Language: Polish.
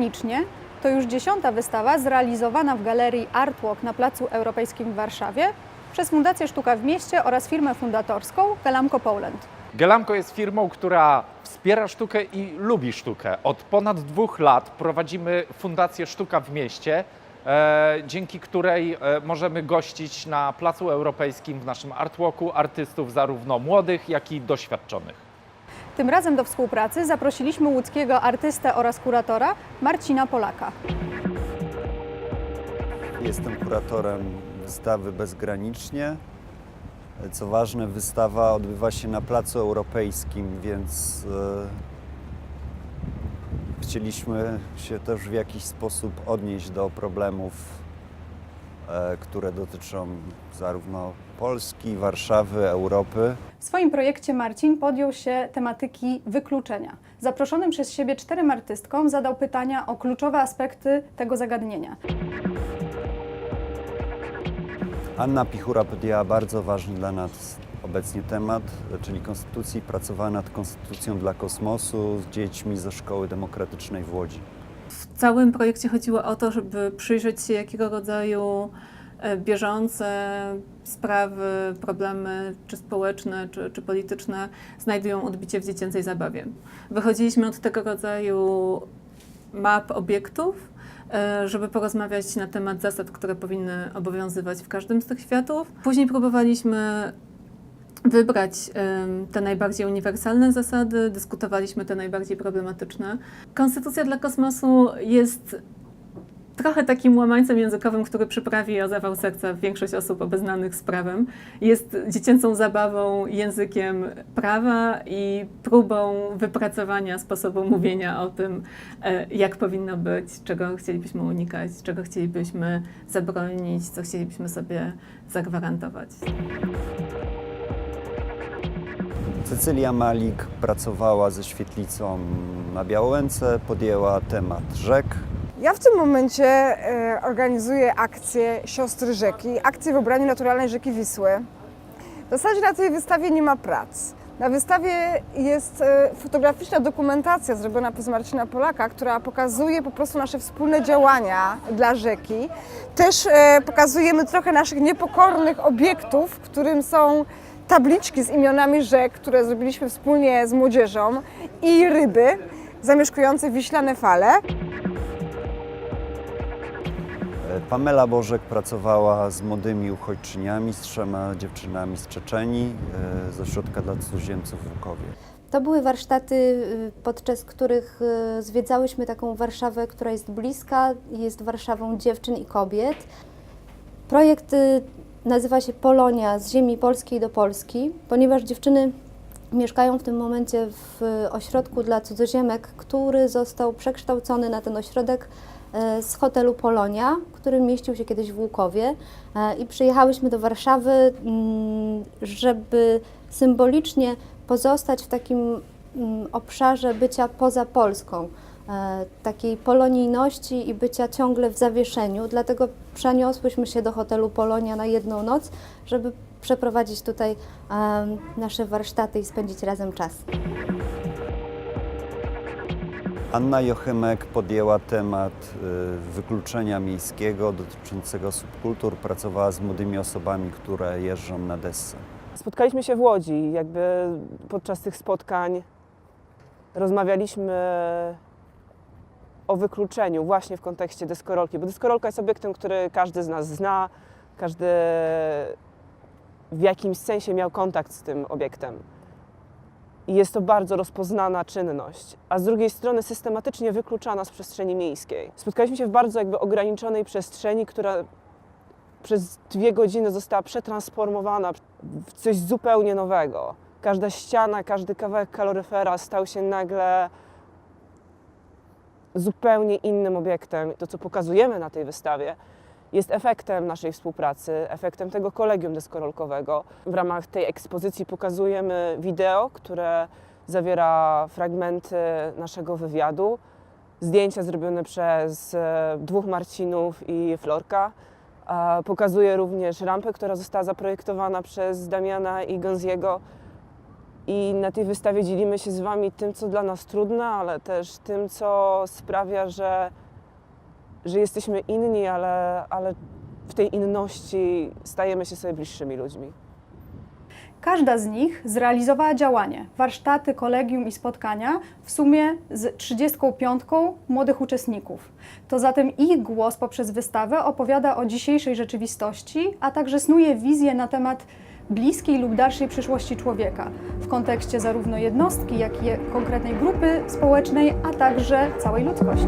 Granicznie to już 10. wystawa zrealizowana w Galerii Artwalk na Placu Europejskim w Warszawie przez Fundację Sztuka w Mieście oraz firmę fundatorską Gelamco Poland. Gelamco jest firmą, która wspiera sztukę i lubi sztukę. Od ponad 2 lat prowadzimy Fundację Sztuka w Mieście, dzięki której możemy gościć na Placu Europejskim w naszym Artwalku artystów zarówno młodych, jak i doświadczonych. Tym razem do współpracy zaprosiliśmy łódzkiego artystę oraz kuratora Marcina Polaka. Jestem kuratorem wystawy Bezgranicznie. Co ważne, wystawa odbywa się na Placu Europejskim, więc chcieliśmy się też w jakiś sposób odnieść do problemów, które dotyczą zarówno Polski, Warszawy, Europy. W swoim projekcie Marcin podjął się tematyki wykluczenia. Zaproszonym przez siebie 4 artystkom zadał pytania o kluczowe aspekty tego zagadnienia. Anna Pichura podjęła bardzo ważny dla nas obecnie temat, czyli konstytucji. Pracowała nad konstytucją dla kosmosu z dziećmi ze Szkoły Demokratycznej w Łodzi. W całym projekcie chodziło o to, żeby przyjrzeć się, jakiego rodzaju bieżące sprawy, problemy, czy społeczne, czy polityczne, znajdują odbicie w dziecięcej zabawie. Wychodziliśmy od tego rodzaju map obiektów, żeby porozmawiać na temat zasad, które powinny obowiązywać w każdym z tych światów. Później próbowaliśmy wybrać te najbardziej uniwersalne zasady, dyskutowaliśmy te najbardziej problematyczne. Konstytucja dla kosmosu jest trochę takim łamańcem językowym, który przyprawi o zawał serca większość osób obeznanych z prawem. Jest dziecięcą zabawą, językiem prawa i próbą wypracowania sposobu mówienia o tym, jak powinno być, czego chcielibyśmy unikać, czego chcielibyśmy zabronić, co chcielibyśmy sobie zagwarantować. Cecylia Malik pracowała ze świetlicą na Białęce, podjęła temat rzek. Ja w tym momencie organizuję akcję Siostry Rzeki, akcję w obronie naturalnej rzeki Wisły. W zasadzie na tej wystawie nie ma prac. Na wystawie jest fotograficzna dokumentacja zrobiona przez Marcina Polaka, która pokazuje po prostu nasze wspólne działania dla rzeki. Też pokazujemy trochę naszych niepokornych obiektów, którym są tabliczki z imionami rzek, które zrobiliśmy wspólnie z młodzieżą i ryby zamieszkujące wiślane fale. Pamela Bożek pracowała z młodymi uchodźczyniami, z 3 dziewczynami z Czeczenii, ze Ośrodka dla Cudzoziemców w Łukowie. To były warsztaty, podczas których zwiedzałyśmy taką Warszawę, która jest bliska, jest Warszawą dziewczyn i kobiet. Projekt nazywa się Polonia z ziemi polskiej do Polski, ponieważ dziewczyny mieszkają w tym momencie w ośrodku dla cudzoziemek, który został przekształcony na ten ośrodek z hotelu Polonia, który mieścił się kiedyś w Łukowie, i przyjechałyśmy do Warszawy, żeby symbolicznie pozostać w takim obszarze bycia poza Polską, takiej polonijności i bycia ciągle w zawieszeniu. Dlatego przeniosłyśmy się do hotelu Polonia na 1 noc, żeby przeprowadzić tutaj nasze warsztaty i spędzić razem czas. Anna Jochymek podjęła temat wykluczenia miejskiego dotyczącego subkultur. Pracowała z młodymi osobami, które jeżdżą na desce. Spotkaliśmy się w Łodzi. Jakby podczas tych spotkań rozmawialiśmy o wykluczeniu właśnie w kontekście deskorolki, bo deskorolka jest obiektem, który każdy z nas zna, każdy w jakimś sensie miał kontakt z tym obiektem. I jest to bardzo rozpoznana czynność, a z drugiej strony systematycznie wykluczana z przestrzeni miejskiej. Spotkaliśmy się w bardzo ograniczonej przestrzeni, która przez 2 godziny została przetransformowana w coś zupełnie nowego. Każda ściana, każdy kawałek kaloryfera stał się nagle zupełnie innym obiektem. To, co pokazujemy na tej wystawie, jest efektem naszej współpracy, efektem tego kolegium deskorolkowego. W ramach tej ekspozycji pokazujemy wideo, które zawiera fragmenty naszego wywiadu, zdjęcia zrobione przez 2 Marcinów i Florka. Pokazuje również rampę, która została zaprojektowana przez Damiana i Gonziego. I na tej wystawie dzielimy się z Wami tym, co dla nas trudne, ale też tym, co sprawia, że jesteśmy inni, ale w tej inności stajemy się sobie bliższymi ludźmi. Każda z nich zrealizowała działanie, warsztaty, kolegium i spotkania w sumie z 35 młodych uczestników. To zatem ich głos poprzez wystawę opowiada o dzisiejszej rzeczywistości, a także snuje wizję na temat bliskiej lub dalszej przyszłości człowieka w kontekście zarówno jednostki, jak i konkretnej grupy społecznej, a także całej ludzkości.